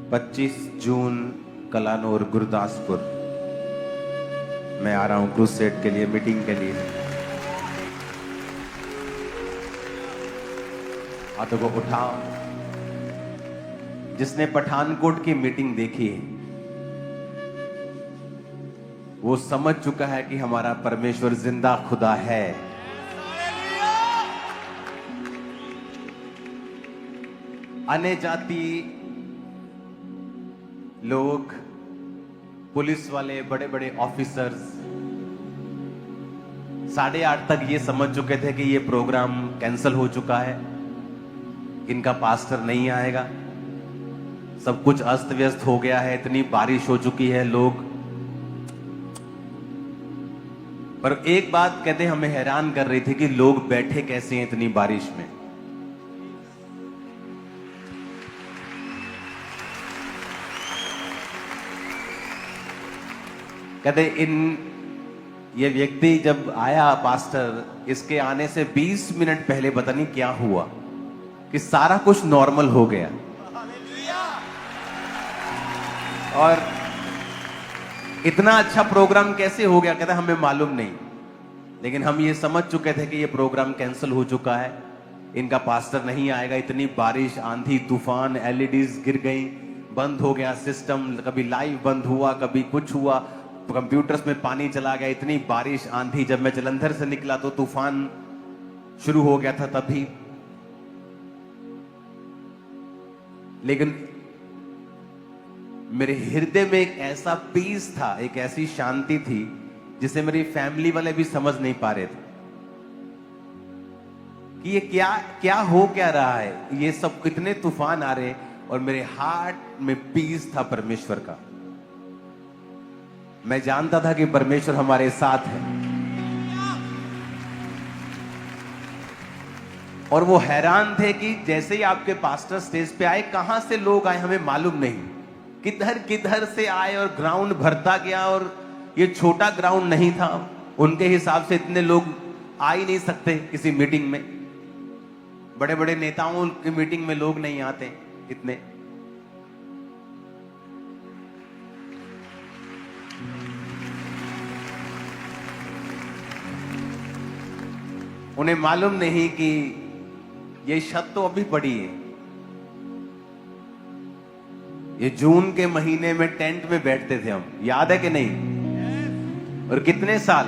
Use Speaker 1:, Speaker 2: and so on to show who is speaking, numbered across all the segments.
Speaker 1: 25 जून कलानौर गुरदासपुर मैं आ रहा हूं क्रूसेड के लिए, मीटिंग के लिए। हाथों को उठाओ। जिसने पठानकोट की मीटिंग देखी है वो समझ चुका है कि हमारा परमेश्वर जिंदा खुदा है। अन्य जाति लोग, पुलिस वाले, बड़े बड़े ऑफिसर्स 8:30 तक ये समझ चुके थे कि ये प्रोग्राम कैंसिल हो चुका है, इनका पास्टर नहीं आएगा, सब कुछ अस्त व्यस्त हो गया है, इतनी बारिश हो चुकी है। लोग पर एक बात कहते हमें हैरान कर रही थी कि लोग बैठे कैसे हैं इतनी बारिश में। कहते ये व्यक्ति जब आया पास्टर, इसके आने से 20 मिनट पहले पता नहीं क्या हुआ कि सारा कुछ नॉर्मल हो गया। और इतना अच्छा प्रोग्राम कैसे हो गया, कहता हमें मालूम नहीं, लेकिन हम ये समझ चुके थे कि ये प्रोग्राम कैंसिल हो चुका है, इनका पास्टर नहीं आएगा। इतनी बारिश, आंधी तूफान, एलईडीज गिर गई, बंद हो गया सिस्टम, कभी लाइव बंद हुआ, कभी कुछ हुआ, कंप्यूटर्स में पानी चला गया, इतनी बारिश आंधी। जब मैं जलंधर से निकला तो तूफान शुरू हो गया था तभी। लेकिन मेरे हृदय में एक ऐसा पीस था, एक ऐसी शांति थी जिसे मेरी फैमिली वाले भी समझ नहीं पा रहे थे कि ये क्या क्या हो क्या रहा है, ये सब कितने तूफान आ रहे। और मेरे हार्ट में पीस था परमेश्वर का। मैं जानता था कि परमेश्वर हमारे साथ है। और वो हैरान थे कि जैसे ही आपके पास्टर स्टेज पे आए, कहां से लोग आए हमें मालूम नहीं, किधर किधर से आए और ग्राउंड भरता गया। और ये छोटा ग्राउंड नहीं था, उनके हिसाब से इतने लोग आ ही नहीं सकते किसी मीटिंग में। बड़े बड़े नेताओं की मीटिंग में लोग नहीं आते इतने। उन्हें मालूम नहीं कि ये छत तो अभी पड़ी है। ये जून के महीने में टेंट में बैठते थे हम, याद है कि नहीं? और कितने साल,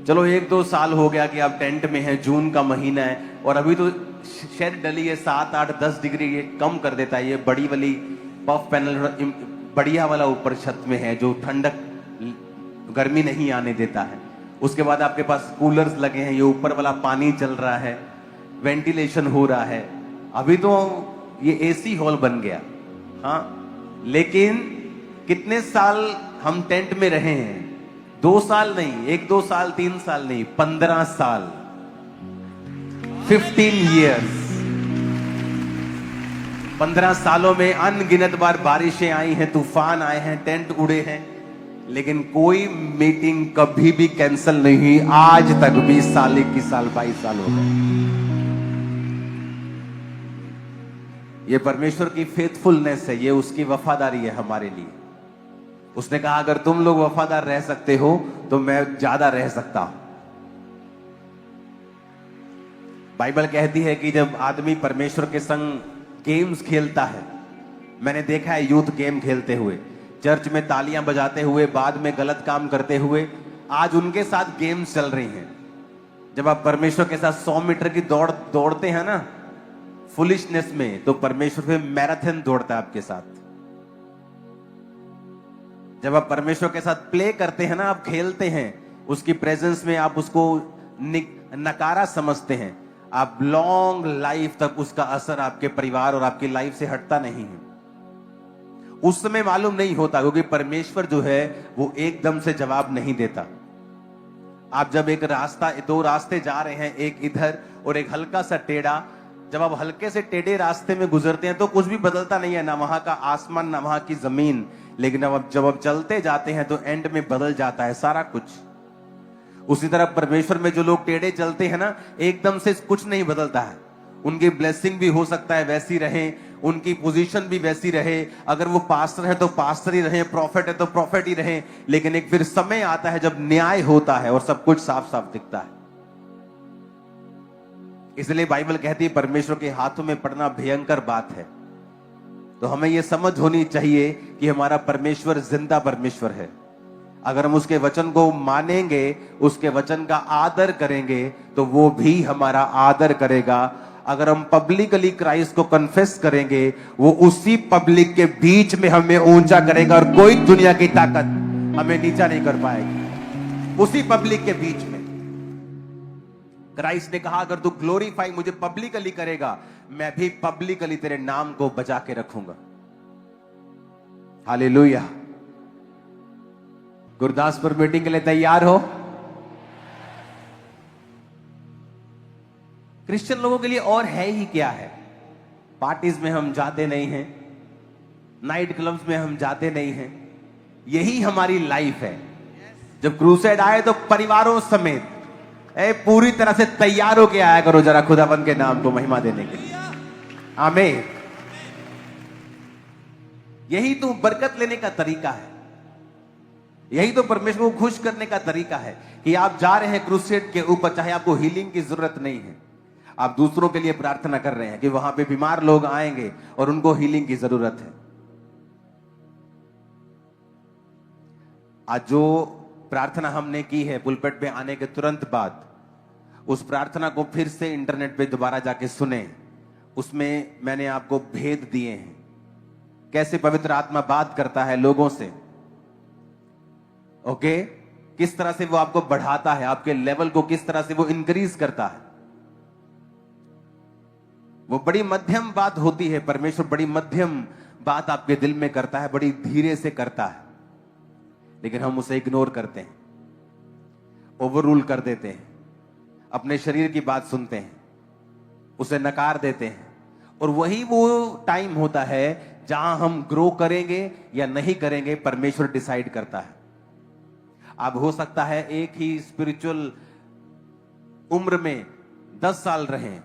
Speaker 1: चलो 1-2 साल हो गया कि आप टेंट में हैं, जून का महीना है और अभी तो शेड डली है, 7-8-10 डिग्री ये कम कर देता है। ये बड़ी वाली पफ पैनल बढ़िया वाला ऊपर छत में है जो ठंडक, गर्मी नहीं आने देता है। उसके बाद आपके पास कूलर्स लगे हैं, ये ऊपर वाला पानी चल रहा है, वेंटिलेशन हो रहा है। अभी तो ये एसी हॉल बन गया। हाँ, लेकिन कितने साल हम टेंट में रहे हैं? 2 साल नहीं, 1-2 साल, 3 साल नहीं, 15 साल, 15 years। 15 सालों में अनगिनत बार बारिशें आई हैं, तूफान आए हैं, टेंट उड़े हैं, लेकिन कोई मीटिंग कभी भी कैंसिल नहीं हुई आज तक। 20 साल, 21 साल, 22 साल हो गए। ये परमेश्वर की फेथफुलनेस है, ये उसकी वफादारी है हमारे लिए। उसने कहा अगर तुम लोग वफादार रह सकते हो तो मैं ज्यादा रह सकता हूं। बाइबल कहती है कि जब आदमी परमेश्वर के संग गेम्स खेलता है, मैंने देखा है यूथ गेम खेलते हुए, चर्च में तालियां बजाते हुए, बाद में गलत काम करते हुए, आज उनके साथ गेम्स चल रही हैं। जब आप परमेश्वर के साथ 100 मीटर की दौड़ दौड़ते हैं ना फुलिशनेस में, तो परमेश्वर फिर मैराथन दौड़ता है आपके साथ। जब आप परमेश्वर के साथ प्ले करते हैं ना, आप खेलते हैं उसकी प्रेजेंस में, आप उसको नकारा समझते हैं, आप लॉन्ग लाइफ तक उसका असर आपके परिवार और आपकी लाइफ से हटता नहीं है। उस समय मालूम नहीं होता, क्योंकि परमेश्वर जो है वो एकदम से जवाब नहीं देता। आप जब एक रास्ता, 2 रास्ते जा रहे हैं, एक इधर और एक हल्का सा टेढ़ा, जब आप हल्के से टेढ़े रास्ते में गुजरते हैं तो कुछ भी बदलता नहीं है, ना वहां का आसमान ना वहां की जमीन। लेकिन जब आप चलते जाते हैं तो एंड में बदल जाता है सारा कुछ। उसी तरह परमेश्वर में जो लोग टेढ़े चलते हैं ना, एकदम से कुछ नहीं बदलता है। उनकी ब्लेसिंग भी हो सकता है वैसी रहे, उनकी पोजीशन भी वैसी रहे, अगर वो पास्टर है तो पास्टर ही रहे, प्रॉफिट है तो प्रॉफिट ही रहे, लेकिन एक फिर समय आता है जब न्याय होता है और सब कुछ साफ साफ दिखता है। इसलिए बाइबल कहती है परमेश्वर के हाथों में पड़ना भयंकर बात है। तो हमें यह समझ होनी चाहिए कि हमारा परमेश्वर जिंदा परमेश्वर है। अगर हम उसके वचन को मानेंगे, उसके वचन का आदर करेंगे, तो वो भी हमारा आदर करेगा। अगर हम पब्लिकली क्राइस्ट को कन्फेस करेंगे, वो उसी पब्लिक के बीच में हमें ऊंचा करेगा और कोई दुनिया की ताकत हमें नीचा नहीं कर पाएगी। उसी पब्लिक के बीच में क्राइस्ट ने कहा, अगर तू ग्लोरीफाई मुझे पब्लिकली करेगा, मैं भी पब्लिकली तेरे नाम को बचा के रखूंगा। हालेलुया। गुरदासपुर मीटिंग के लिए तैयार हो? क्रिश्चियन लोगों के लिए और है ही क्या है। पार्टीज में हम जाते नहीं हैं, नाइट क्लब्स में हम जाते नहीं हैं, यही हमारी लाइफ है। जब क्रूसेड आए तो परिवारों समेत पूरी तरह से तैयार होके आया करो जरा खुदावंद के नाम को महिमा देने के लिए। आमीन। यही तो बरकत लेने का तरीका है, यही तो परमेश्वर को खुश करने का तरीका है कि आप जा रहे हैं क्रूसेड के ऊपर, चाहे आपको हीलिंग की जरूरत नहीं है, आप दूसरों के लिए प्रार्थना कर रहे हैं कि वहां पे बीमार लोग आएंगे और उनको हीलिंग की जरूरत है। आज जो प्रार्थना हमने की है पुलपेट पे आने के तुरंत बाद, उस प्रार्थना को फिर से इंटरनेट पे दोबारा जाके सुने। उसमें मैंने आपको भेद दिए हैं, कैसे पवित्र आत्मा बात करता है लोगों से। ओके, किस तरह से वो आपको बढ़ाता है, आपके लेवल को किस तरह से वो इंक्रीज करता है। वो बड़ी मध्यम बात होती है, परमेश्वर बड़ी मध्यम बात आपके दिल में करता है, बड़ी धीरे से करता है, लेकिन हम उसे इग्नोर करते हैं, ओवर रूल कर देते हैं, अपने शरीर की बात सुनते हैं, उसे नकार देते हैं। और वही वो टाइम होता है जहां हम ग्रो करेंगे या नहीं करेंगे, परमेश्वर डिसाइड करता है। अब हो सकता है एक ही स्पिरिचुअल उम्र में 10 साल रहें,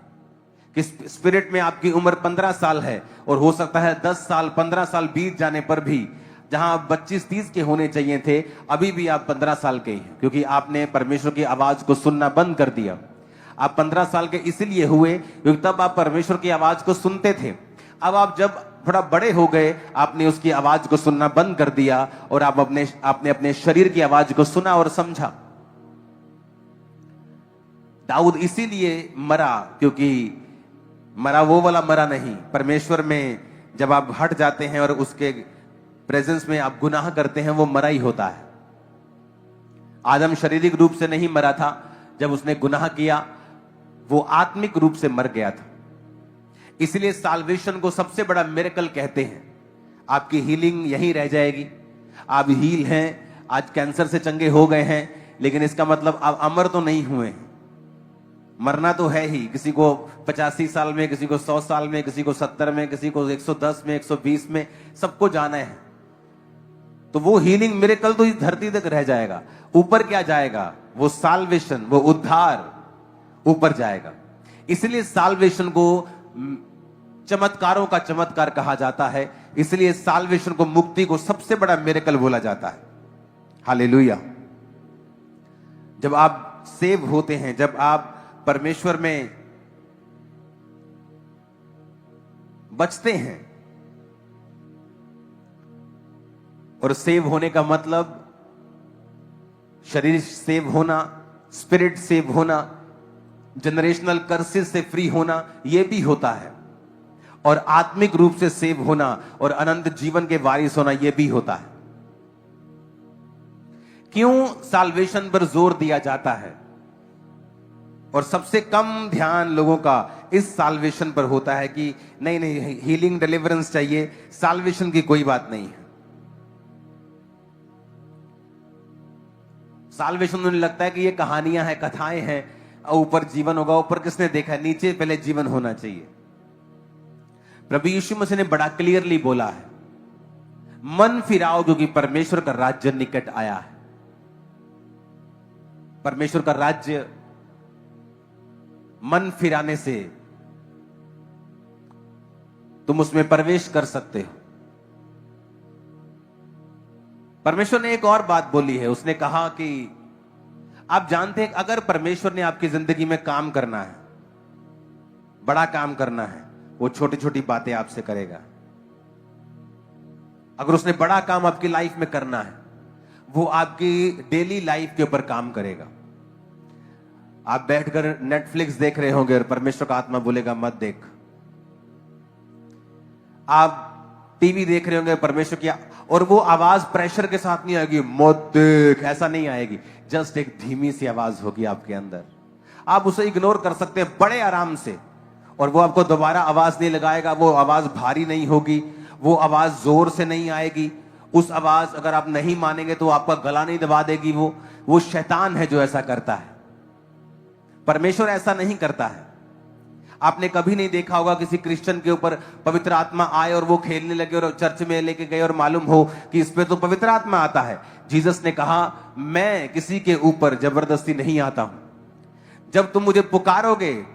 Speaker 1: कि स्पिरिट में आपकी उम्र 15 साल है, और हो सकता है 10 साल 15 साल बीत जाने पर भी जहां आप 25-30 के होने चाहिए थे, अभी भी आप 15 साल के हैं, क्योंकि आपने परमेश्वर की आवाज को सुनना बंद कर दिया। आप 15 साल के इसलिए हुए क्योंकि तब आप परमेश्वर की आवाज को सुनते थे। अब आप जब थोड़ा बड़े हो गए, आपने उसकी आवाज को सुनना बंद कर दिया और आपने अपने शरीर की आवाज को सुना और समझा। दाऊद इसीलिए मरा, क्योंकि मरा वो वाला मरा नहीं, परमेश्वर में जब आप हट जाते हैं और उसके प्रेजेंस में आप गुनाह करते हैं, वो मरा ही होता है। आदम शारीरिक रूप से नहीं मरा था, जब उसने गुनाह किया वो आत्मिक रूप से मर गया था। इसलिए साल्वेशन को सबसे बड़ा मिरेकल कहते हैं। आपकी हीलिंग यहीं रह जाएगी। आप हील हैं, आज कैंसर से चंगे हो गए हैं, लेकिन इसका मतलब आप अमर तो नहीं हुए। मरना तो है ही, किसी को 85 साल में, किसी को 100 साल में, किसी को 70 में, किसी को 110 में, 120 में, सबको जाना है। तो वो हीलिंग मिरेकल तो इस धरती तक रह जाएगा। ऊपर क्या जाएगा? वो साल्वेशन, वो उद्धार ऊपर जाएगा। इसलिए साल्वेशन को चमत्कारों का चमत्कार कहा जाता है। इसलिए साल्वेशन को, मुक्ति को सबसे बड़ा मिरेकल बोला जाता है। हालेलुया। जब आप सेव होते हैं, जब आप परमेश्वर में बचते हैं, और सेव होने का मतलब शरीर सेव होना, स्पिरिट सेव होना, जनरेशनल कर्सेस से फ्री होना, यह भी होता है, और आत्मिक रूप से सेव होना और अनंत जीवन के वारिस होना, यह भी होता है। क्यों साल्वेशन पर जोर दिया जाता है और सबसे कम ध्यान लोगों का इस साल्वेशन पर होता है कि नहीं नहीं, हीलिंग डिलीवरेंस चाहिए, साल्वेशन की कोई बात नहीं है। साल्वेशन उन्हें लगता है कि ये कहानियां हैं, कथाएं हैं, ऊपर जीवन होगा। ऊपर किसने देखा है? नीचे पहले जीवन होना चाहिए। प्रभु यीशु मसीह ने बड़ा क्लियरली बोला है, मन फिराओ क्योंकि परमेश्वर का राज्य निकट आया है। परमेश्वर का राज्य मन फिराने से तुम उसमें प्रवेश कर सकते हो। परमेश्वर ने एक और बात बोली है, उसने कहा कि आप जानते हैं अगर परमेश्वर ने आपकी जिंदगी में काम करना है, बड़ा काम करना है, वो छोटी छोटी बातें आपसे करेगा। अगर उसने बड़ा काम आपकी लाइफ में करना है, वो आपकी डेली लाइफ के ऊपर काम करेगा। आप बैठकर नेटफ्लिक्स देख रहे होंगे और परमेश्वर का आत्मा बोलेगा मत देख। आप टीवी देख रहे होंगे, परमेश्वर की और वो आवाज प्रेशर के साथ नहीं आएगी, मत देख, ऐसा नहीं आएगी। जस्ट एक धीमी सी आवाज होगी आपके अंदर, आप उसे इग्नोर कर सकते हैं बड़े आराम से, और वो आपको दोबारा आवाज नहीं लगाएगा। वो आवाज भारी नहीं होगी, वो आवाज जोर से नहीं आएगी। उस आवाज अगर आप नहीं मानेंगे तो आपका गला नहीं दबा देगी। वो शैतान है जो ऐसा करता है, परमेश्वर ऐसा नहीं करता है। आपने कभी नहीं देखा होगा किसी क्रिश्चियन के ऊपर पवित्र आत्मा आए और वो खेलने लगे और चर्च में लेके गए और मालूम हो कि इस पे तो पवित्र आत्मा आता है। जीसस ने कहा मैं किसी के ऊपर जबरदस्ती नहीं आता हूं। जब तुम मुझे पुकारोगे,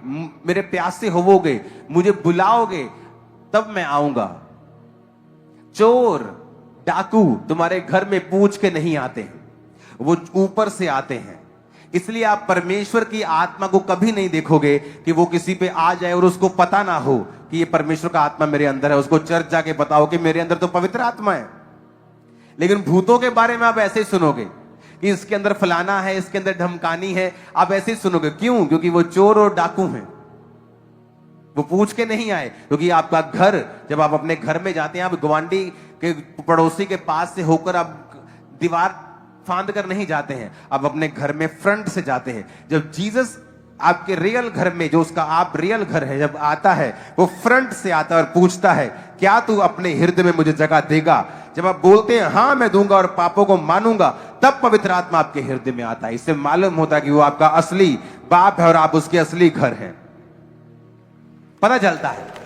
Speaker 1: मेरे प्यासे होवोगे, मुझे बुलाओगे, तब मैं आऊंगा। चोर डाकू तुम्हारे घर में पूछ के नहीं आते हैं, वो ऊपर से आते हैं। इसलिए आप परमेश्वर की आत्मा को कभी नहीं देखोगे कि वो किसी पे आ जाए और उसको पता ना हो कि ये परमेश्वर का आत्मा मेरे अंदर है। उसको चर्च जाके बताओ कि मेरे अंदर तो पवित्र आत्मा है। लेकिन भूतों के बारे में आप ऐसे ही सुनोगे कि इसके अंदर फलाना है, इसके अंदर धमकानी है, आप ऐसे ही सुनोगे। क्यों? क्योंकि वो चोर और डाकू हैं, वो पूछ के नहीं आए। क्योंकि आपका घर, जब आप अपने घर में जाते हैं, आप गवांडी के पड़ोसी के पास से होकर आप दीवार फांद कर नहीं जाते हैं, आप अपने घर में फ्रंट से जाते हैं। जब जीसस आपके रियल घर में, जो उसका आप रियल घर है, जब आता है, वो फ्रंट से आता है और पूछता है क्या तू अपने हृदय में मुझे जगह देगा? जब आप बोलते हैं हाँ मैं दूंगा और पापों को मानूंगा, तब पवित्र आत्मा आपके हृदय में आता है। इससे मालूम होता है कि वो आपका असली बाप है और आप उसके असली घर हैं, पता चलता है।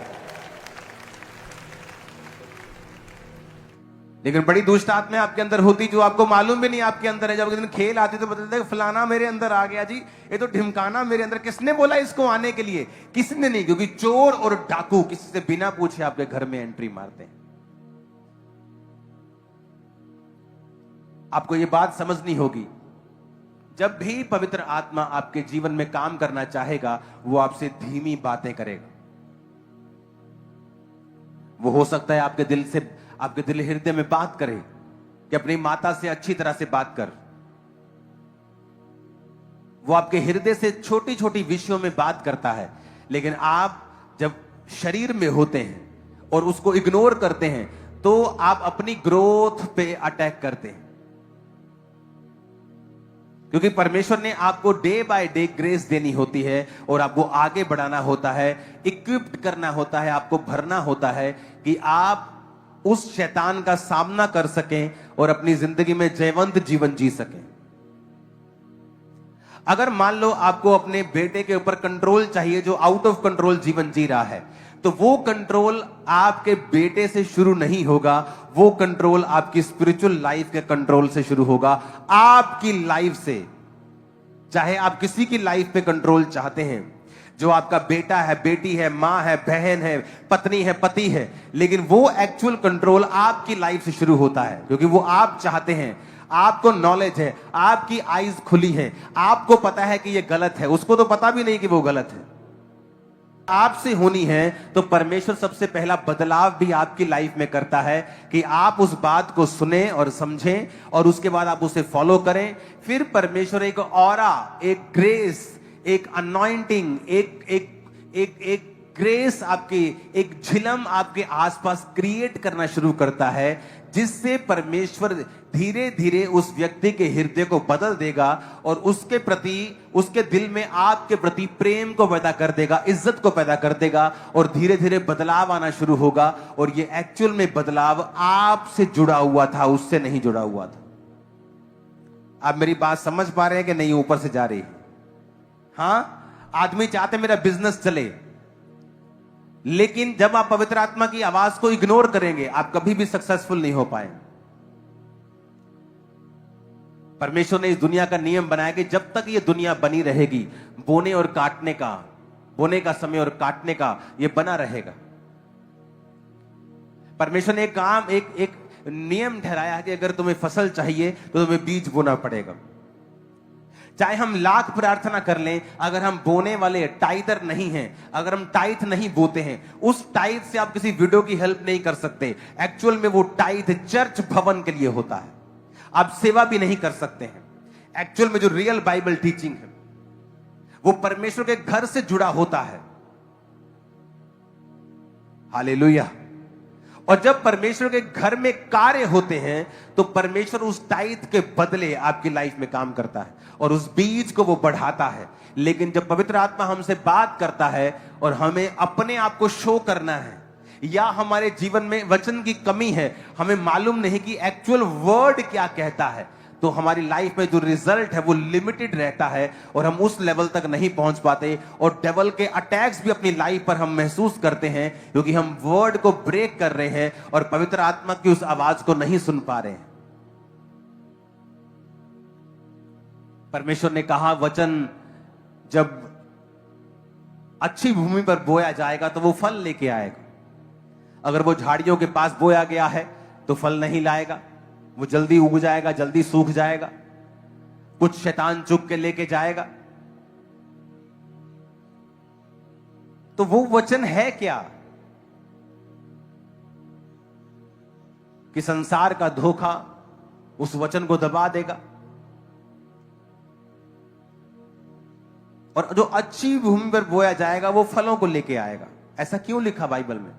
Speaker 1: लेकिन बड़ी दुष्ट आत्मा आपके अंदर होती जो आपको मालूम भी नहीं आपके अंदर है। जब एक दिन खेल आती तो बताते फलाना मेरे अंदर आ गया जी, ये तो ढिमकाना मेरे अंदर। किसने बोला इसको आने के लिए? किसने नहीं, क्योंकि चोर और डाकू किसी से बिना पूछे आपके घर में एंट्री मारते हैं। आपको ये बात समझनी होगी, जब भी पवित्र आत्मा आपके जीवन में काम करना चाहेगा, वो आपसे धीमी बातें करेगा। वो हो सकता है आपके दिल हृदय में बात करे कि अपनी माता से अच्छी तरह से बात कर। वो आपके हृदय से छोटी छोटी विषयों में बात करता है। लेकिन आप जब शरीर में होते हैं और उसको इग्नोर करते हैं, तो आप अपनी ग्रोथ पे अटैक करते हैं। क्योंकि परमेश्वर ने आपको डे बाय डे ग्रेस देनी होती है और आपको आगे बढ़ाना होता है, इक्विप्ड करना होता है, आपको भरना होता है कि आप उस शैतान का सामना कर सकें और अपनी जिंदगी में जयवंत जीवन जी सकें। अगर मान लो आपको अपने बेटे के ऊपर कंट्रोल चाहिए जो आउट ऑफ कंट्रोल जीवन जी रहा है, तो वो कंट्रोल आपके बेटे से शुरू नहीं होगा, वो कंट्रोल आपकी स्पिरिचुअल लाइफ के कंट्रोल से शुरू होगा, आपकी लाइफ से। चाहे आप किसी की लाइफ पे कंट्रोल चाहते हैं, जो आपका बेटा है, बेटी है, मां है, बहन है, पत्नी है, पति है, लेकिन वो एक्चुअल कंट्रोल आपकी लाइफ से शुरू होता है। क्योंकि वो आप चाहते हैं, आपको नॉलेज है, आपकी आईज खुली है, आपको पता है कि ये गलत है, उसको तो पता भी नहीं कि वो गलत है। आपसे होनी है तो परमेश्वर सबसे पहला बदलाव भी आपकी लाइफ में करता है कि आप उस बात को सुने और समझें और उसके बाद आप उसे फॉलो करें। फिर परमेश्वर एक ऑरा, एक ग्रेस, एक अनॉइंटिंग, एक ग्रेस, आपकी एक झिलम आपके आसपास क्रिएट करना शुरू करता है, जिससे परमेश्वर धीरे धीरे उस व्यक्ति के हृदय को बदल देगा और उसके प्रति, उसके दिल में आपके प्रति प्रेम को पैदा कर देगा, इज्जत को पैदा कर देगा और धीरे धीरे बदलाव आना शुरू होगा। और ये एक्चुअल में बदलाव आपसे जुड़ा हुआ था, उससे नहीं जुड़ा हुआ था। आप मेरी बात समझ पा रहे हैं कि नहीं? ऊपर से जा रही है। हाँ, आदमी चाहते मेरा बिजनेस चले, लेकिन जब आप पवित्र आत्मा की आवाज को इग्नोर करेंगे, आप कभी भी सक्सेसफुल नहीं हो पाए। परमेश्वर ने इस दुनिया का नियम बनाया कि जब तक ये दुनिया बनी रहेगी, बोने का समय और काटने का ये बना रहेगा। परमेश्वर ने एक नियम ठहराया है कि अगर तुम्हें फसल चाहिए तो तुम्हें बीज बोना पड़ेगा। चाहे हम लाख प्रार्थना कर लें, अगर हम बोने वाले टाइदर नहीं हैं, अगर हम टाइथ नहीं बोते हैं, उस टाइथ से आप किसी वीडियो की हेल्प नहीं कर सकते। एक्चुअल में वो टाइथ चर्च भवन के लिए होता है, आप सेवा भी नहीं कर सकते हैं। एक्चुअल में जो रियल बाइबल टीचिंग है वो परमेश्वर के घर से जुड़ा होता है। हालेलुया। और जब परमेश्वर के घर में कार्य होते हैं तो परमेश्वर उस टाइथ के बदले आपकी लाइफ में काम करता है और उस बीज को वो बढ़ाता है। लेकिन जब पवित्र आत्मा हमसे बात करता है और हमें अपने आप को शो करना है, या हमारे जीवन में वचन की कमी है, हमें मालूम नहीं कि एक्चुअल वर्ड क्या कहता है, तो हमारी लाइफ में जो रिजल्ट है वो लिमिटेड रहता है और हम उस लेवल तक नहीं पहुंच पाते। और डेविल के अटैक्स भी अपनी लाइफ पर हम महसूस करते हैं क्योंकि हम वर्ड को ब्रेक कर रहे हैं और पवित्र आत्मा की उस आवाज को नहीं सुन पा रहे हैं। परमेश्वर ने कहा वचन जब अच्छी भूमि पर बोया जाएगा तो वो फल लेके आएगा। अगर वो झाड़ियों के पास बोया गया है तो फल नहीं लाएगा, वो जल्दी उग जाएगा, जल्दी सूख जाएगा, कुछ शैतान चुग के लेके जाएगा। तो वो वचन है क्या कि संसार का धोखा उस वचन को दबा देगा। और जो अच्छी भूमि पर बोया जाएगा वो फलों को लेके आएगा। ऐसा क्यों लिखा बाइबल में?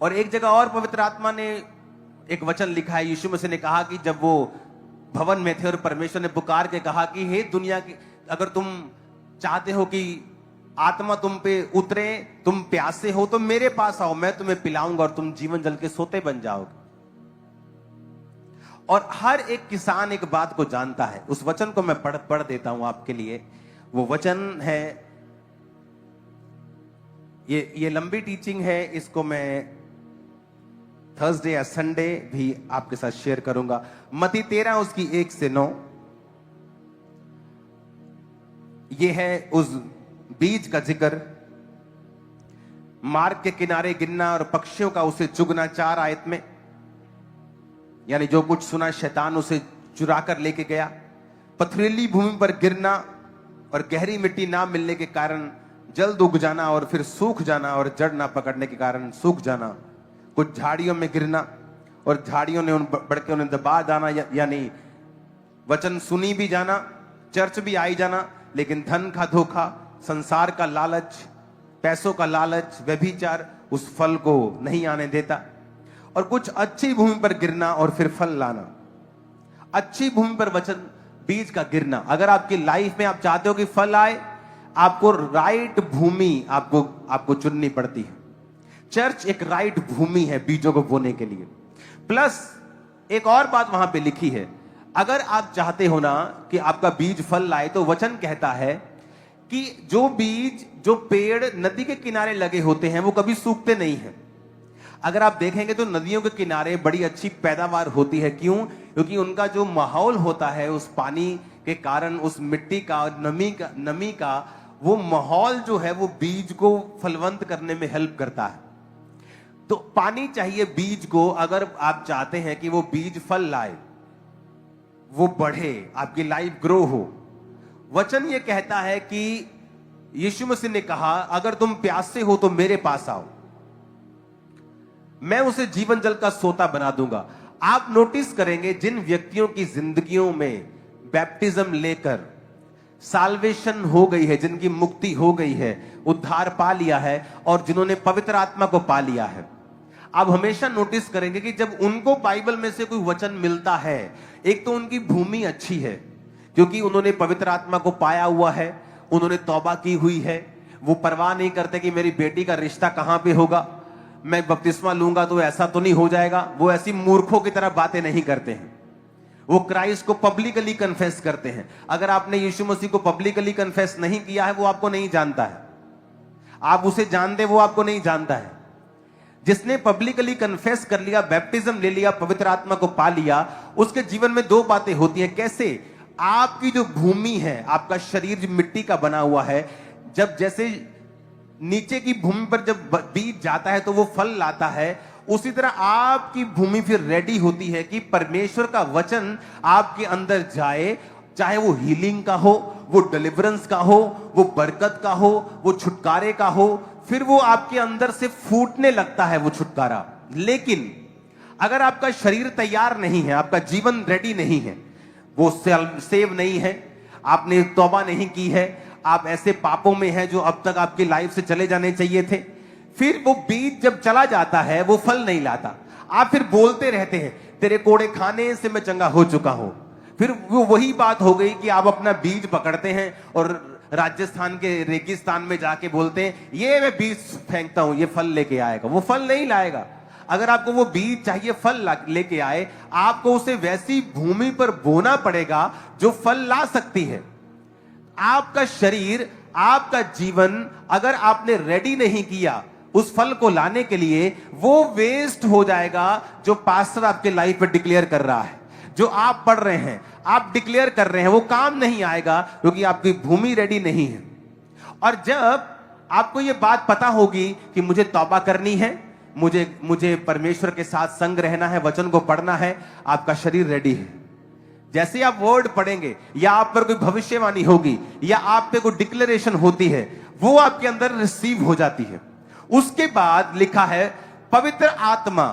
Speaker 1: और एक जगह और पवित्र आत्मा ने एक वचन लिखा है, यीशु मसीह ने कहा कि जब वो भवन में थे और परमेश्वर ने पुकार के कहा कि हे दुनिया की, अगर तुम चाहते हो कि आत्मा तुम पे उतरे, तुम प्यासे हो तो मेरे पास आओ, मैं तुम्हें पिलाऊंगा और तुम जीवन जल के सोते बन जाओगे। और हर एक किसान एक बात को जानता है। उस वचन को मैं पढ़ देता हूं आपके लिए। वो वचन है, ये लंबी टीचिंग है, इसको मैं थर्सडे या संडे भी आपके साथ शेयर करूंगा। मत्ती 13 उसकी 1 से 9, ये है उस बीज का जिक्र। मार्ग के किनारे गिरना और पक्षियों का उसे चुगना 4 आयत में, यानी जो कुछ सुना शैतान उसे चुरा कर लेके गया। पथरीली भूमि पर गिरना और गहरी मिट्टी ना मिलने के कारण जल्द उग जाना और फिर सूख जाना, और जड़ ना पकड़ने के कारण सूख जाना। कुछ झाड़ियों में गिरना और झाड़ियों ने बढ़ के उन्हें दबा जाना, यानी वचन सुनी भी जाना, चर्च भी आई जाना, लेकिन धन का धोखा, संसार का लालच, पैसों का लालच, व्यभिचार उस फल को नहीं आने देता। और कुछ अच्छी भूमि पर गिरना और फिर फल लाना। अच्छी भूमि पर वचन बीज का गिरना। अगर आपकी लाइफ में आप चाहते हो कि फल आए, आपको राइट भूमि आपको चुननी पड़ती है। चर्च एक राइट भूमि है बीजों को बोने के लिए। प्लस एक और बात वहां पे लिखी है, अगर आप चाहते हो ना कि आपका बीज फल लाए, तो वचन कहता है कि जो बीज, जो पेड़ नदी के किनारे लगे होते हैं वो कभी सूखते नहीं हैं। अगर आप देखेंगे तो नदियों के किनारे बड़ी अच्छी पैदावार होती है। क्यों? क्योंकि उनका जो माहौल होता है, उस पानी के कारण, उस मिट्टी का, नमी का वो माहौल जो है वो बीज को फलवंत करने में हेल्प करता है। तो पानी चाहिए बीज को, अगर आप चाहते हैं कि वो बीज फल लाए, वो बढ़े, आपकी लाइफ ग्रो हो। वचन ये कहता है कि यीशु मसीह ने कहा अगर तुम प्यासे हो तो मेरे पास आओ, मैं उसे जीवन जल का सोता बना दूंगा। आप नोटिस करेंगे जिन व्यक्तियों की जिंदगियों में बैप्टिज्म लेकर साल्वेशन हो गई है, जिनकी मुक्ति हो गई है, उद्धार पा लिया है, और जिन्होंने पवित्र आत्मा को पा लिया है, आप हमेशा नोटिस करेंगे कि जब उनको बाइबल में से कोई वचन मिलता है, एक तो उनकी भूमि अच्छी है क्योंकि उन्होंने पवित्र आत्मा को पाया हुआ है, उन्होंने तौबा की हुई है, वो परवाह नहीं करते कि मेरी बेटी का रिश्ता कहां पे होगा, मैं बपतिस्मा लूंगा तो ऐसा तो नहीं हो जाएगा। वो ऐसी मूर्खों की तरह बातें नहीं करते हैं। वो क्राइस्ट को पब्लिकली कन्फेस करते हैं। अगर आपने यीशु मसीह को पब्लिकली कन्फेस नहीं किया है, वो आपको नहीं जानता है। आप उसे जानते, वो आपको नहीं जानता है। जिसने पब्लिकली कन्फेस कर लिया, बैप्टिज्म ले लिया, पवित्र आत्मा को पा लिया, उसके जीवन में 2 बातें होती हैं। कैसे? आपकी जो भूमि है, आपका शरीर जो मिट्टी का बना हुआ है, जब जैसे नीचे की भूमि पर जब बीज जाता है तो वो फल लाता है, उसी तरह आपकी भूमि फिर रेडी होती है कि परमेश्वर का वचन आपके अंदर जाए, चाहे वो हीलिंग का हो, वो डिलीवरेंस का हो, वो बरकत का हो, वो छुटकारे का हो, फिर वो आपके अंदर से फूटने लगता है वो छुटकारा। लेकिन अगर आपका शरीर तैयार नहीं है, आपका जीवन रेडी नहीं है, वो सेव नहीं है, आपने तौबा नहीं की है, आप ऐसे पापों में हैं जो अब तक आपकी लाइफ से चले जाने चाहिए थे, फिर वो बीज जब चला जाता है वो फल नहीं लाता। आप फिर बोलते रहते हैं तेरे कोड़े खाने से मैं चंगा हो चुका हूं। फिर वो वही बात हो गई कि आप अपना बीज पकड़ते हैं और राजस्थान के रेगिस्तान में जाके बोलते हैं ये मैं बीज फेंकता हूं, ये फल लेके आएगा। वो फल नहीं लाएगा। अगर आपको वो बीज चाहिए फल लेके आए, आपको उसे वैसी भूमि पर बोना पड़ेगा जो फल ला सकती है। आपका शरीर, आपका जीवन अगर आपने रेडी नहीं किया उस फल को लाने के लिए, वो वेस्ट हो जाएगा जो पास्टर आपके लाइफ में डिक्लेयर कर रहा है, जो आप पढ़ रहे हैं, आप डिक्लेयर कर रहे हैं, वो काम नहीं आएगा क्योंकि आपकी भूमि रेडी नहीं है। और जब आपको ये बात पता होगी कि मुझे तौबा करनी है, मुझे परमेश्वर के साथ संग रहना है, वचन को पढ़ना है, आपका शरीर रेडी है। जैसे आप वर्ड पढ़ेंगे या आप पर कोई भविष्यवाणी होगी या आप पे कोई डिक्लेरेशन होती है, वो आपके अंदर रिसीव हो जाती है। उसके बाद लिखा है पवित्र आत्मा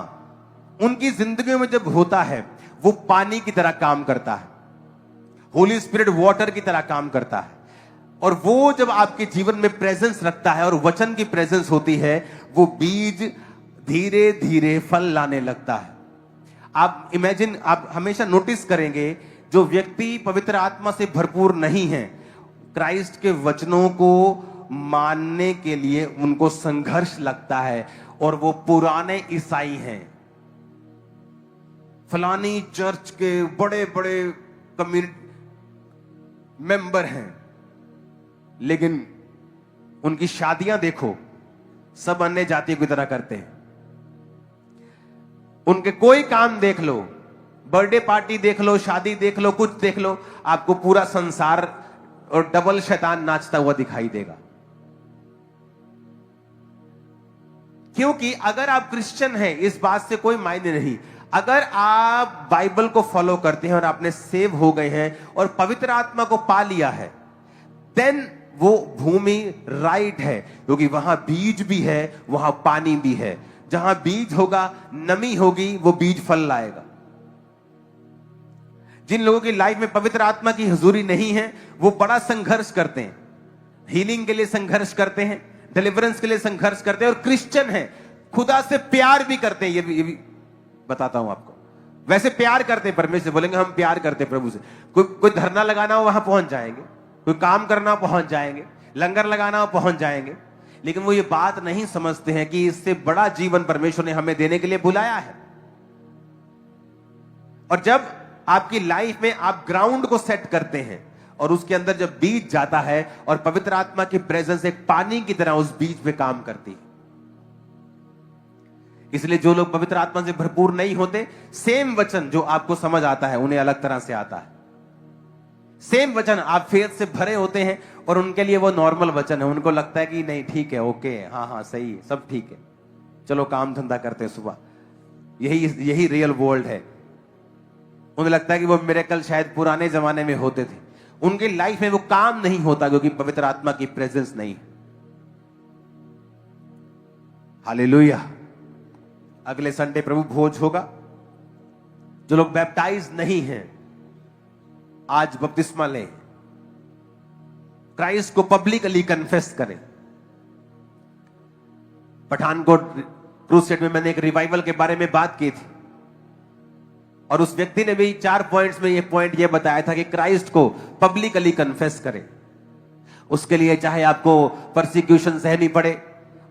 Speaker 1: उनकी जिंदगी में जब होता है वो पानी की तरह काम करता है, होली स्पिरिट वाटर की तरह काम करता है। और वो जब आपके जीवन में प्रेजेंस रखता है और वचन की प्रेजेंस होती है, वो बीज धीरे धीरे फल लाने लगता है। आप इमेजिन, आप हमेशा नोटिस करेंगे जो व्यक्ति पवित्र आत्मा से भरपूर नहीं है, क्राइस्ट के वचनों को मानने के लिए उनको संघर्ष लगता है और वो पुराने ईसाई हैं, फलानी चर्च के बड़े बड़े कम्युनिटी मेंबर हैं, लेकिन उनकी शादियां देखो सब अन्य जातियों की तरह करते हैं। उनके कोई काम देख लो, बर्थडे पार्टी देख लो, शादी देख लो, कुछ देख लो, आपको पूरा संसार और डबल शैतान नाचता हुआ दिखाई देगा। क्योंकि अगर आप क्रिश्चियन हैं, इस बात से कोई मायने नहीं। अगर आप बाइबल को फॉलो करते हैं और आपने सेव हो गए हैं और पवित्र आत्मा को पा लिया है, देन वो भूमि राइट है, क्योंकि वहां बीज भी है, वहां पानी भी है। जहां बीज होगा, नमी होगी, वो बीज फल लाएगा। जिन लोगों की लाइफ में पवित्र आत्मा की हुजूरी नहीं है, वो बड़ा संघर्ष करते हैं, हीलिंग के लिए संघर्ष करते हैं, डिलीवरेंस के लिए संघर्ष करते हैं, और क्रिश्चियन हैं, खुदा से प्यार भी करते हैं। ये भी बताता हूं आपको। वैसे प्यार करते हैं परमेश्वर, बोलेंगे हम प्यार करते हैं प्रभु से। कोई धरना लगाना हो वहां पहुंच जाएंगे, कोई काम करना हो पहुंच जाएंगे, लंगर लगाना हो पहुंच जाएंगे, लेकिन वो ये बात नहीं समझते हैं कि इससे बड़ा जीवन परमेश्वर ने हमें देने के लिए बुलाया है। और जब आपकी लाइफ में आप ग्राउंड को सेट करते हैं और उसके अंदर जब बीज जाता है और पवित्र आत्मा की प्रेजेंस एक पानी की तरह उस बीज पे काम करती है। इसलिए जो लोग पवित्र आत्मा से भरपूर नहीं होते, सेम वचन जो आपको समझ आता है उन्हें अलग तरह से आता है। सेम वचन आप फेथ से भरे होते हैं और उनके लिए वो नॉर्मल वचन है, उनको लगता है कि नहीं ठीक है, ओके, हाँ सही है, सब ठीक है, चलो काम धंधा करते हैं सुबह। यही रियल वर्ल्ड है। उन्हें लगता है कि वो मिरेकल शायद पुराने जमाने में होते थे। उनकी लाइफ में वो काम नहीं होता क्योंकि पवित्र आत्मा की प्रेजेंस नहीं है। हालेलुया। अगले संडे प्रभु भोज होगा। जो लोग बैप्टाइज नहीं हैं, आज बपतिस्मा लें, क्राइस्ट को पब्लिकली कन्फेस करें। पठानकोट क्रूसेड में मैंने एक रिवाइवल के बारे में बात की थी और उस व्यक्ति ने भी 4 पॉइंट्स में ये बताया था कि क्राइस्ट को पब्लिकली कन्फेस करें। उसके लिए चाहे आपको परसिक्यूशन सहनी पड़े,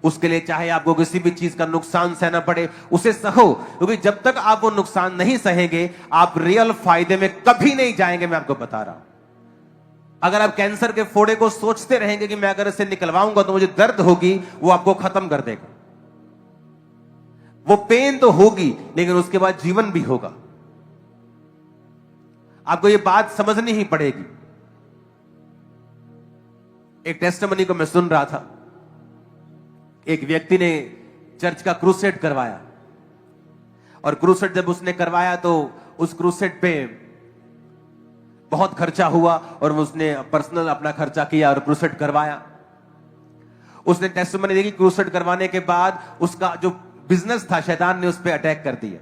Speaker 1: उसके लिए चाहे आपको किसी भी चीज का नुकसान सहना पड़े, उसे सहो, क्योंकि जब तक आप वो नुकसान नहीं सहेंगे आप रियल फायदे में कभी नहीं जाएंगे। मैं आपको बता रहा हूं, अगर आप कैंसर के फोड़े को सोचते रहेंगे कि मैं अगर इसे निकलवाऊंगा तो मुझे दर्द होगी, वो आपको खत्म कर देगा। वो पेन तो होगी लेकिन उसके बाद जीवन भी होगा। आपको ये बात समझनी ही पड़ेगी। एक टेस्टिमनी को मैं सुन रहा था, एक व्यक्ति ने चर्च का क्रूसेड करवाया, और क्रूसेड जब उसने करवाया तो उस क्रूसेड पे बहुत खर्चा हुआ, और उसने पर्सनल अपना खर्चा किया और क्रूसेड करवाया। उसने टेस्टिमनी दी कि क्रूसेड करवाने के बाद उसका जो बिजनेस था, शैतान ने उस पर अटैक कर दिया।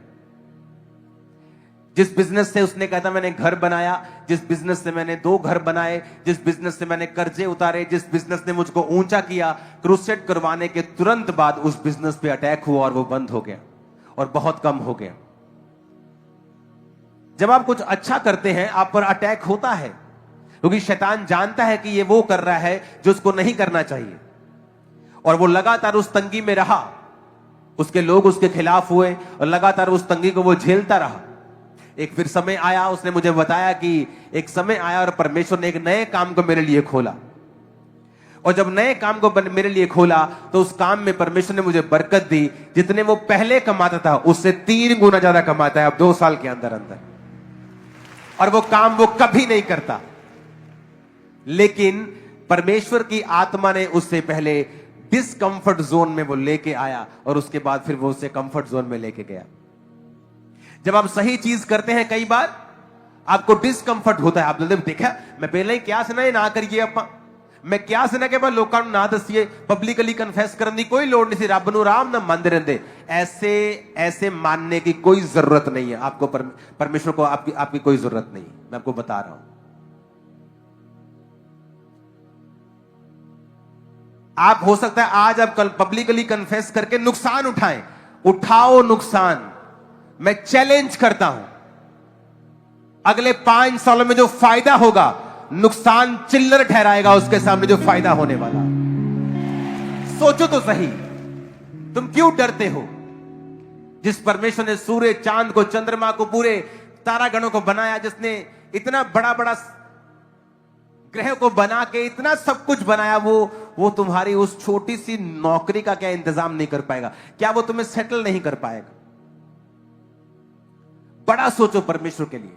Speaker 1: जिस बिजनेस से उसने कहा था मैंने घर बनाया, जिस बिजनेस से मैंने 2 घर बनाए, जिस बिजनेस से मैंने कर्जे उतारे, जिस बिजनेस ने मुझको ऊंचा किया, क्रूसेड करवाने के तुरंत बाद उस बिजनेस पे अटैक हुआ और वो बंद हो गया और बहुत कम हो गया। जब आप कुछ अच्छा करते हैं आप पर अटैक होता है, क्योंकि शैतान जानता है कि ये वो कर रहा है जो उसको नहीं करना चाहिए, और वो लगातार उस तंगी में रहा। उसके लोग उसके खिलाफ हुए और लगातार उस तंगी को वो झेलता रहा। एक फिर समय आया, उसने मुझे बताया कि एक समय आया और परमेश्वर ने एक नए काम को मेरे लिए खोला, और जब नए काम को मेरे लिए खोला तो उस काम में परमेश्वर ने मुझे बरकत दी। जितने वो पहले कमाता था उससे 3 गुना ज्यादा कमाता है अब 2 साल के अंदर अंदर, और वो काम वो कभी नहीं करता। लेकिन परमेश्वर की आत्मा ने उससे पहले डिसकंफर्ट जोन में वो लेके आया, और उसके बाद फिर वो उसे कंफर्ट जोन में लेके गया। जब आप सही चीज करते हैं कई बार आपको डिसकंफर्ट होता है। आप देखा, मैं पहले ही क्या सुना है ना करिए, आप मैं क्या सुना के बाद लोगों ना दसिए, पब्लिकली कन्फेस करने की कोई लोड़ नहीं थी, रब नू राम ना मनते रहते। ऐसे मानने की कोई जरूरत नहीं है आपको, परमेश्वर को आपकी कोई जरूरत नहीं। मैं आपको बता रहा हूं, आप हो सकता है आज आप कल पब्लिकली कन्फेस करके नुकसान उठाएं, उठाओ नुकसान। मैं चैलेंज करता हूं, अगले 5 सालों में जो फायदा होगा नुकसान चिल्लर ठहराएगा उसके सामने जो फायदा होने वाला। सोचो तो सही, तुम क्यों डरते हो? जिस परमेश्वर ने सूर्य, चांद को, चंद्रमा को, पूरे तारागणों को बनाया, जिसने इतना बड़ा बड़ा ग्रह को बना के इतना सब कुछ बनाया, वो तुम्हारी उस छोटी सी नौकरी का क्या इंतजाम नहीं कर पाएगा? क्या वो तुम्हें सेटल नहीं कर पाएगा? बड़ा सोचो परमेश्वर के लिए,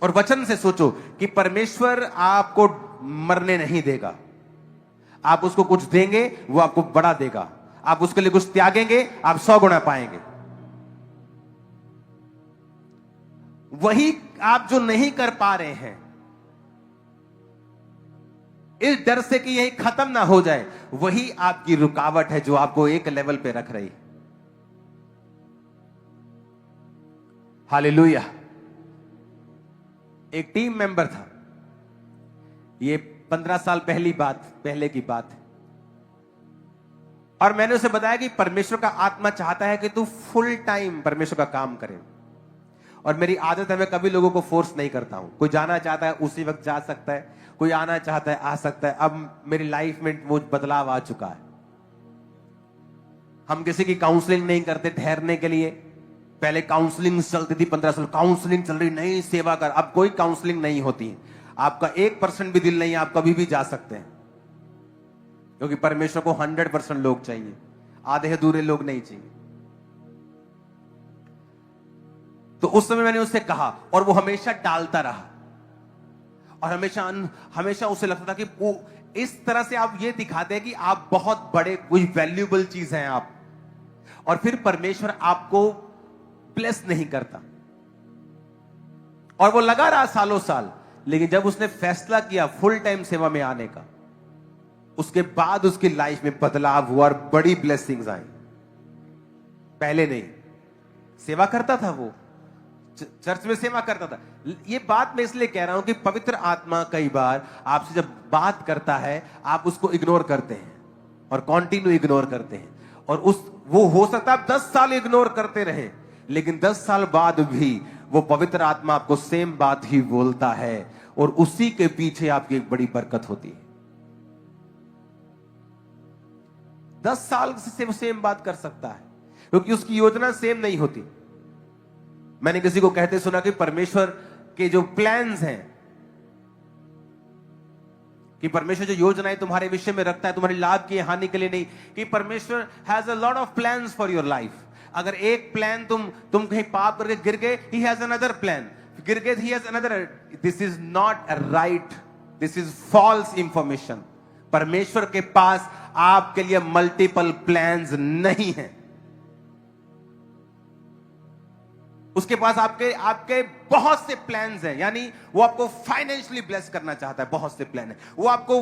Speaker 1: और वचन से सोचो कि परमेश्वर आपको मरने नहीं देगा। आप उसको कुछ देंगे वो आपको बड़ा देगा, आप उसके लिए कुछ त्यागेंगे आप 100 गुना पाएंगे। वही आप जो नहीं कर पा रहे हैं इस डर से कि यही खत्म ना हो जाए, वही आपकी रुकावट है जो आपको एक लेवल पे रख रही है। हालेलुया। एक टीम मेंबर था, ये 15 साल पहले की बात है, और मैंने उसे बताया कि परमेश्वर का आत्मा चाहता है कि तू फुल टाइम परमेश्वर का काम करे। और मेरी आदत है मैं कभी लोगों को फोर्स नहीं करता हूं। कोई जाना चाहता है उसी वक्त जा सकता है, कोई आना चाहता है आ सकता है। अब मेरी लाइफ में वो बदलाव आ चुका है। हम किसी की काउंसलिंग नहीं करते ठहरने के लिए। पहले काउंसलिंग चलती थी, 15 साल काउंसलिंग चल रही, नहीं सेवा कर। अब कोई काउंसलिंग नहीं होती है। आपका 1% भी दिल नहीं, आप कभी भी जा सकते हैं, क्योंकि परमेश्वर को 100% लोग चाहिए, आधे अधूरे लोग नहीं चाहिए। तो उस समय मैंने उससे कहा, और वो हमेशा टालता रहा, और हमेशा उसे लगता था कि वो इस तरह से आप ये दिखाते हैं कि आप बहुत बड़े कोई वैल्यूएबल चीज हैं आप, और फिर परमेश्वर आपको ब्लेस नहीं करता। और वो लगा रहा सालों साल, लेकिन जब उसने फैसला किया फुल टाइम सेवा में आने का, उसके बाद उसकी लाइफ में बदलाव हुआ और बड़ी ब्लेसिंग्स आई। पहले नहीं, सेवा करता था, वो चर्च में सेवा करता था। ये बात मैं इसलिए कह रहा हूं कि पवित्र आत्मा कई बार आपसे जब बात करता है आप उसको इग्नोर करते हैं और कंटिन्यू इग्नोर करते हैं, और वो हो सकता है आप 10 साल इग्नोर करते रहे, लेकिन 10 साल बाद भी वो पवित्र आत्मा आपको सेम बात ही बोलता है, और उसी के पीछे आपकी एक बड़ी बरकत होती है। 10 साल से वो सेम बात कर सकता है, क्योंकि उसकी योजना सेम नहीं होती। मैंने किसी को कहते सुना कि परमेश्वर के जो प्लान्स हैं, कि परमेश्वर जो योजनाएं तुम्हारे विषय में रखता है तुम्हारे लाभ की हानि के लिए नहीं, कि परमेश्वर has a lot of plans for your life. अगर एक प्लान तुम कहीं पाप करके गिर गए, ही हैज अनदर प्लान, गिर गए he has another. This is not a right, this is false information. परमेश्वर के पास आपके लिए मल्टीपल प्लान्स नहीं है। उसके पास आपके आपके बहुत से प्लान्स हैं, यानी वो आपको फाइनेंशियली ब्लेस करना चाहता है, बहुत से प्लान है। वो आपको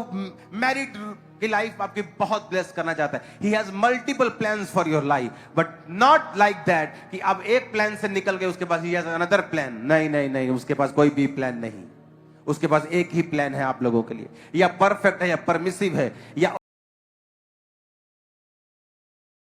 Speaker 1: मैरिड की लाइफ आपकी बहुत ब्लेस करना चाहता है। He has multiple plans for your life, but not like that कि अब एक प्लान से निकल गए उसके पास ही हैज अनदर प्लान। नहीं नहीं नहीं, उसके पास कोई भी प्लान नहीं। उसके पास एक ही प्लान है आप लोगों के लिए, या परफेक्ट है, या परमिसिव है, या